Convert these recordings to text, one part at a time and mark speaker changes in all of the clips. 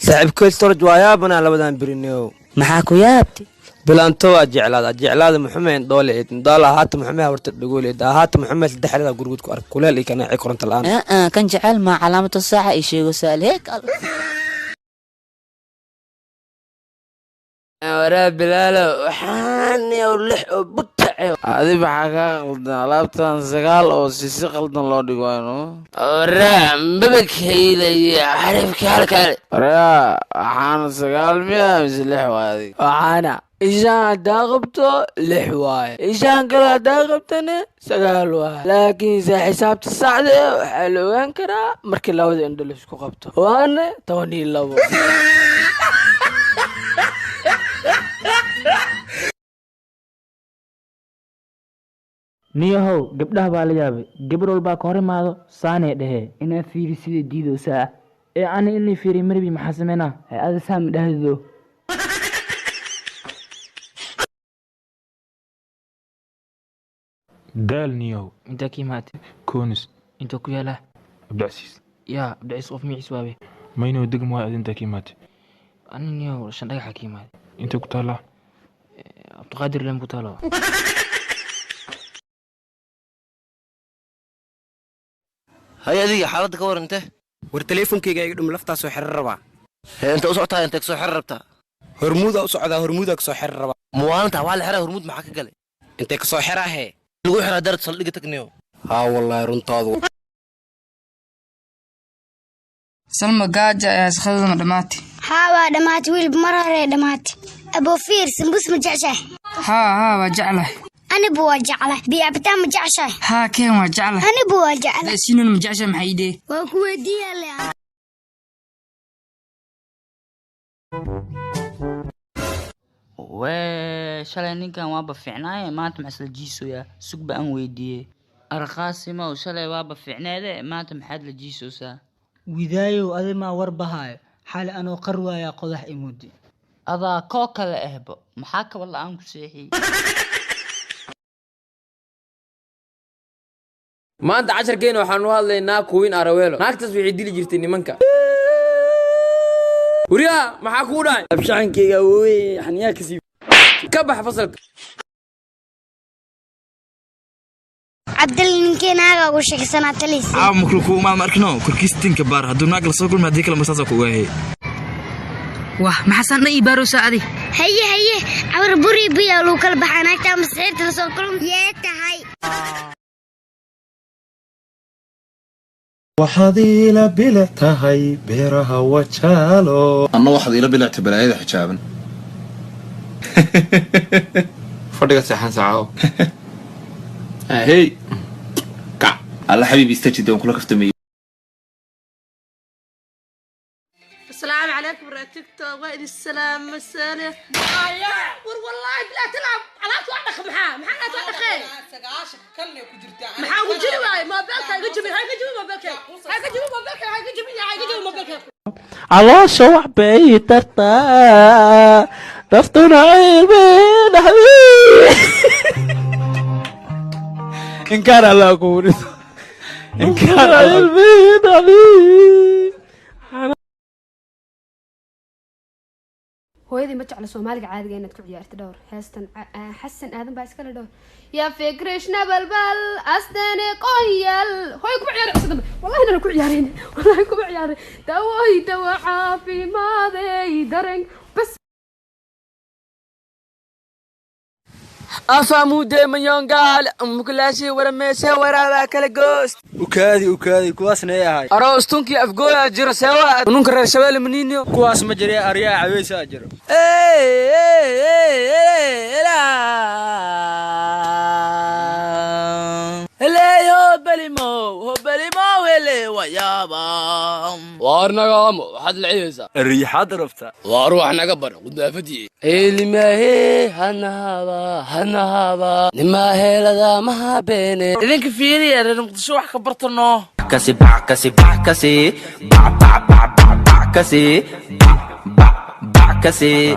Speaker 1: صاحب كل storage ويابنا لبدان برينيو
Speaker 2: maxaa ku yaabti
Speaker 1: بلانتو أجعلاد محمد دولة هات محمد ورت تقول هات محمد الدحلة قرقود كأرك كلها اللي كان عقرن الآن
Speaker 2: كان جعل مع علامة الساعة إيشي وسأل هيك
Speaker 3: ورا بلال وحاني ولح وبتعي هذه بحاجة غلطان لابتان سقال أو سيسي غلطان لو ديقوانو ورا مبك هيلي عارف كالكالي ورا وحانا سقال مياه مسلح وهذه وحانا إيشان داغبتو لحواي إيشان كلا داغبتني سقال واي لكن إذا حسابت السعدة وحلوين كرا مركي لاودي اندلس كو قبتو وانا توني اللو
Speaker 4: niyahow gabdhaha baa la yaabay gabar walba ka hor imaado saanay dhahe inaa fiiri sida diidoosaa ee ani inay fiiri marbi maxaa sameynaa ada saami dhahdo
Speaker 5: daal niyahow
Speaker 4: inta kiimaatay
Speaker 5: koonis
Speaker 4: inta ku yaala
Speaker 5: abdicasiis
Speaker 4: yaa abdiciis qof micis waabe
Speaker 5: maynoo degm waa adinta kiimaatay
Speaker 4: ani niyahow shan dhagaxa kiimaaday
Speaker 5: inta ku taala
Speaker 4: abduqaadir leen ku taalo
Speaker 6: هيا دي حالتك كور انت
Speaker 1: ور تليفونكيga iga dhum laftaas soo xiriir raba
Speaker 6: انت usoctaa inta soo xiriir rabtaa
Speaker 1: hormuud u socdaa hormuud ka soo xiriir raba
Speaker 6: muwaanta waa la xiraa hormuud maxaa ka galay
Speaker 1: inta ka soo xiraahe
Speaker 6: lagu xiraa darad saldhiga tagniyo
Speaker 1: ha wallahi runtaadu
Speaker 7: salma gaaja ee shaqada ma dhamaatay
Speaker 8: waa dhamaatay wiil mar hore dhamaatay abo fiir sambus ma jeceshay
Speaker 7: waa jeclahay
Speaker 8: أنا بوا جعله بيعبتها مجعشة
Speaker 7: ها كين وجعله
Speaker 8: أنا بوا جعله
Speaker 7: سينون مجعشة محيدي
Speaker 8: وهو ديالي
Speaker 2: shalay ninkan waaba fiicnaaye maanta maxaa la jiisoya sugba aan weydiiyey arqaasimo shalay waaba fiicneede maanta maxaad la jiisoosaa
Speaker 9: widaayow adi maa war bahaayo xali anoo qar waayaa qodax imudi
Speaker 2: adaa koo kale ahbo maxaa kaba la-aan ku seexiyey
Speaker 3: maanta casharkeena waxaan u hadlaynaa kuwiin araweelo naagtaas waxay dili jirtay nimanka wariyaa maxaa kuu dhacay
Speaker 9: abshaxankeyga awooye xaniyaa kasii
Speaker 3: ka bax fasalka
Speaker 8: عبدل نكين هذا وش كسنة تليس
Speaker 10: مكلكو ما مركنو كركيستين كبار هدو ناقل سوكل ما ديك لما ساسا كوغاهي
Speaker 7: واه ما حسن اي بارو ساعدي
Speaker 8: هي عور بري بيا لو كل بحانك تام سيرت لسوكل يتهاي
Speaker 11: waxaad ila bilatahay beeraha wajaalo
Speaker 12: anna waxaad ila bilactay balaayada xijaaban fadhiga saxan saaco hey ka alla xabiibi istajid oo kula kaftamay
Speaker 13: السلام عليكم ورا تيك توك وين السلام مساله والله بلا تلعب على واحد خمحه محنا توحد خير سقاشك كلني كجرتا محا وجري واي ما بالك هاي جيبي ما بالك هاي جيبي ما بالك
Speaker 4: caloosha wax bay tartaa naftuna cilmi in kaana la quurin in kaana cilmi
Speaker 14: hooyadii ma jecla Soomaaliga caadiga inaad ku ciyaarto dhowr heestan xasan aadan baa iskala dhowr ya fikrishna balbal asdane qoyal hooy ku ciyaar cusub wallahi inaan ku ciyaarin wallahi ku ciyaarin dawooy dawa caafimaadey dareen bas
Speaker 3: أفهموا دايما يونغال أمك لاشي ورا ميسا ورا كلا جوست
Speaker 1: وكادي كواسنا يا هاي
Speaker 3: أراستونكي أفجولا جرا سوا ونكر الشباب منينيو
Speaker 1: كواس مجري أريا عويس أجر
Speaker 3: هو بليمو هلي ويابا وارنا قامو حد العيسى
Speaker 1: الريحة ضربتها
Speaker 3: واروح نقبر ودافتي اللي ما هي هنهابا لما هي لذا ما بيني إذنك فيني أنا نقصو حكا برطنو
Speaker 6: كسي بعكسي بعكسي بعكسي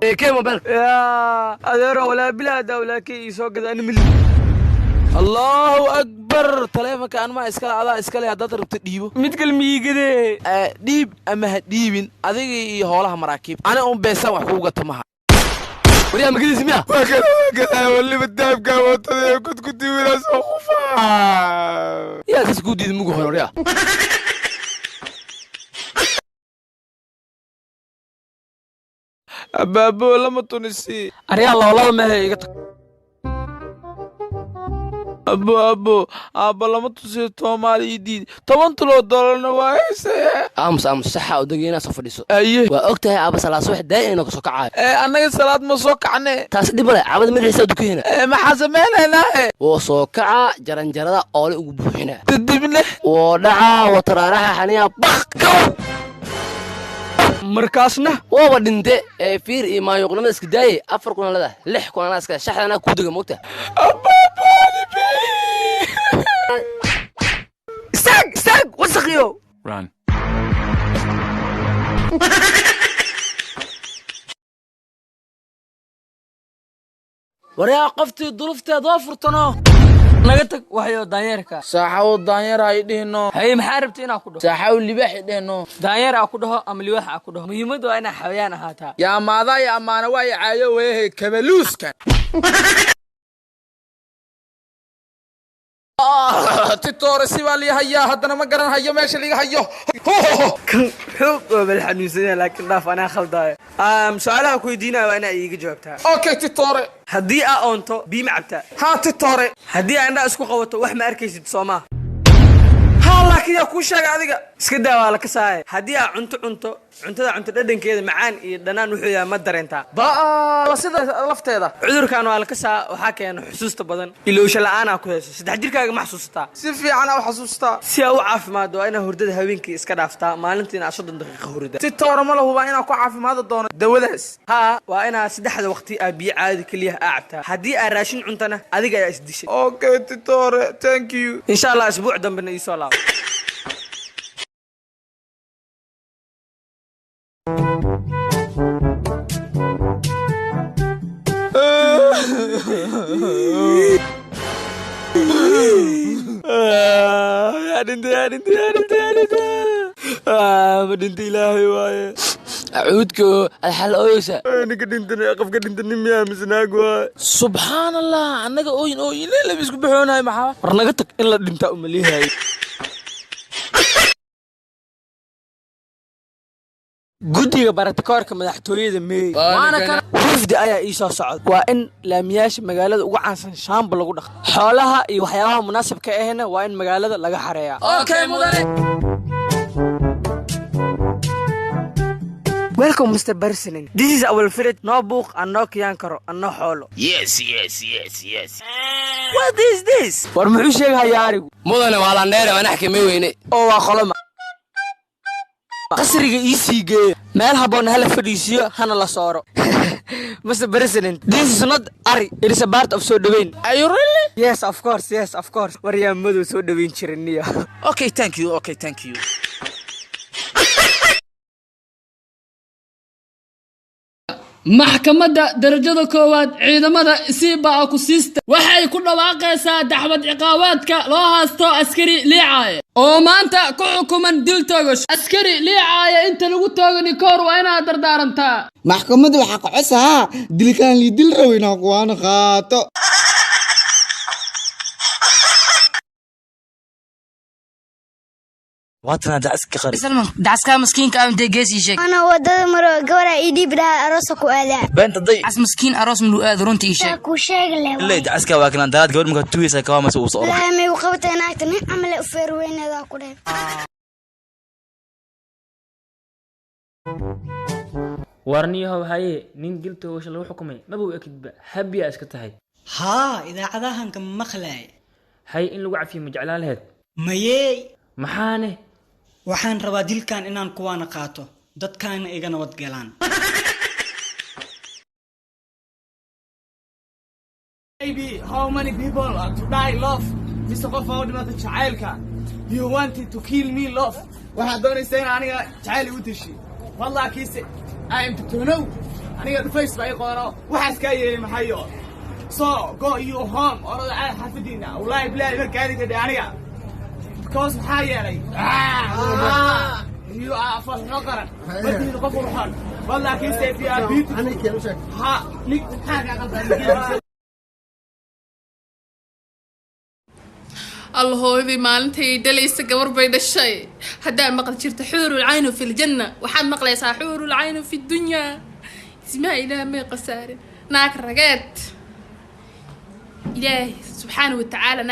Speaker 3: كيف موبايلك
Speaker 1: يا أدير ولا بلاد ولا كي يسوق أنا ملي
Speaker 3: الله اكبر تليفونك انا ما اسكال على اسكال هذا ربت ديبو
Speaker 1: متكل ميغدي
Speaker 3: ديب اما ديبين ادغي هولها مراكيب انا ام بيسان wax kuuga tamaha wariya magadiis miya
Speaker 12: waa wali badaabka wadada kudkudi wiila soo qufa
Speaker 3: yaa kasku diid mugu hororiya
Speaker 12: abaabo lama tunisi
Speaker 1: ariya lawlada ma iga tag
Speaker 12: abo lama tusi Soomaali diid $10 waa heesay
Speaker 3: ams saxa oo dageena soo fadhiso
Speaker 12: aye
Speaker 3: waa ogtahay aba salaad wax daayeen oo soo kacay
Speaker 12: anaga salaad ma soo kacne
Speaker 3: taas dhibale abada midxiisa dukeena
Speaker 12: ma xasameynaa
Speaker 3: oo soo kaca jaranjarada oo ugu buuxina
Speaker 12: dibne
Speaker 3: oo dhaca oo taraaraha xaniya baq
Speaker 1: markaasna
Speaker 3: waa dhinte fiir iyo maayoqnimada iska daayay 4 kunalada 6 kunalada iska shaxdana ku daga moogta
Speaker 1: استاق وسخيو
Speaker 5: run
Speaker 1: وريا قفتي ظروفتي ضافرتنا نغتك وحيو دانيركا
Speaker 3: saaxaw daanyar ay dhihno
Speaker 1: هي محاربتي انا كدو
Speaker 3: saaxaw libaax dhihno
Speaker 1: دانير اكو دهو ام لواح اكو دهو مهمته انا حيوان اهاتا
Speaker 3: yaa maada ya amaana way caayo weehay kabaluuska تيتور سيبالي هيا هدنا ما قرن هيا ماشي اللي هيا
Speaker 1: كان حب بالحنوسية لكن ضاف انا خلطاي سؤالها كويدينا وانا ايجي جاوبتها
Speaker 3: اوكي تيتور
Speaker 1: هدي اونتو بي معبتا
Speaker 3: ها تيتور
Speaker 1: هدي انا اسكو قوتو wax ma arkaysid Soomaa laakiin yaa ku sheegay adiga iska daawaa la ka saay hadii aad cunto dhadhankeeda macaan iyo dhanaan wuxuu yahay ma dareenta
Speaker 3: la sida lafteeda
Speaker 1: cudurkan waa la ka saa waxa keenay xusuusta badan ilowsha la'aan ku hayso saddex jirkaaga ma xasuustaa
Speaker 3: si fiican aad xasuustaa
Speaker 1: si aad u caafimaad waa inaad hurdada habeenkii iska dhaaftaa maalintiina 30 daqiiqo hurda
Speaker 3: si toora ma lahuba inaad ku caafimaad doono dawadaas
Speaker 1: waa inaad saddexda waqti aad biyo caadi kaliya aacabtaa hadii aad raashin cuntana adiga ayaa isdishay
Speaker 3: okay titore thank you
Speaker 1: insha Allah asbuuc dambena ii soo laabo بدنت إلهي واي
Speaker 3: عودكو الحل أويسا
Speaker 1: أنا قدنتني أقف قدنتني مياه مسناق
Speaker 3: سبحان الله أنك أوين لا بيسكو بحون هاي محاوة
Speaker 1: رنقتك إلا دنت أملي هاي guddiga baratakoorka madaxtooyada meey waana kana wafdi ayaa ii soo socda waa in laamiyaasha magaalada ugu caansan shaamba lagu dhaqo xoolaha iyo waxyaabaha munaasabka ahna waa in magaalada laga xareeyaa
Speaker 3: okay mudane
Speaker 1: Welcome Mr. President. This is our favorite no book and no kiyankaro and no holo.
Speaker 3: Yes.
Speaker 1: What is this? War muxuu sheegayaa arigu
Speaker 3: mudane waa la dheer waan xakimay weyne
Speaker 1: oo waa qolama qasriga ii siigeeyo meel haboon hala fadhiisiyo hana la sooro Mr. President, this is not Ari. It is a part of so doing.
Speaker 3: Are you really?
Speaker 1: Yes, of course. Wariyamadu soo dhaweyn jiraniya.
Speaker 3: Okay, thank you.
Speaker 15: maxkamadda darajada koowaad ciidamada isiibaa ku siista waxay ku dhawaaqaysaa dacwad ciqaabaadka loo haasto askari liicaaye oo maanta ku xukuman dil toogash askari liicaaye inta lagu toogani koor waa inaad dardaarantaa
Speaker 16: maxkamaddu waxa ka cosaha dilkaan li dil rawina kuwana qaato
Speaker 6: واتنا دعسك خري
Speaker 2: سلمان دعسك مسكين كام دقيسي شك
Speaker 8: أنا ودد مرة قورا إيدي بدا أروسك وآلا
Speaker 6: بنت ضي
Speaker 2: عس مسكين أروس من لؤاد رونتي شك
Speaker 8: كوشيغ
Speaker 6: اللي دعسك واكل أنت لا تقول مك تويس كوام مسوس
Speaker 8: لا ما يوقفت أنا أكتني عمل أفير وين هذا كله
Speaker 4: warniyahow haye nin dilta oo lagu xukumay mabuu akidba habiya iska tahay
Speaker 9: idaacadahanka maqlay
Speaker 4: hay in lagu cafiyo ma jeclaan lahayd
Speaker 9: mayey
Speaker 4: maxaane
Speaker 9: waxaan rabaa dilkan inaan kuwaana qaato dadkaana iga nabad galaan
Speaker 17: Baby, how many people are to die love? Mr. Qof oo dhimata jacaylka. You wanted to kill me love. Waxaad doonaysay in aniga jacayl igu tishi. Wallahi kiise I am to know aniga dhufays baa ii qodanoo waxaas kaa yeelay maxayo so go you home orada caad xaafadiina wallaahi bilaahi markaadi gadhay aniga because maxaa yeelay you are for noqoran badii qof ruuxan wallahi safe you are beautiful ha nik xaaga qaldan
Speaker 18: الهودي مالنتي دليس قبر بين الشيء هدا مقل شرت حور العين في الجنة وحد مقل حور العين في الدنيا اسمها إله ما قصار ناك رقات إلهي سبحانه وتعالى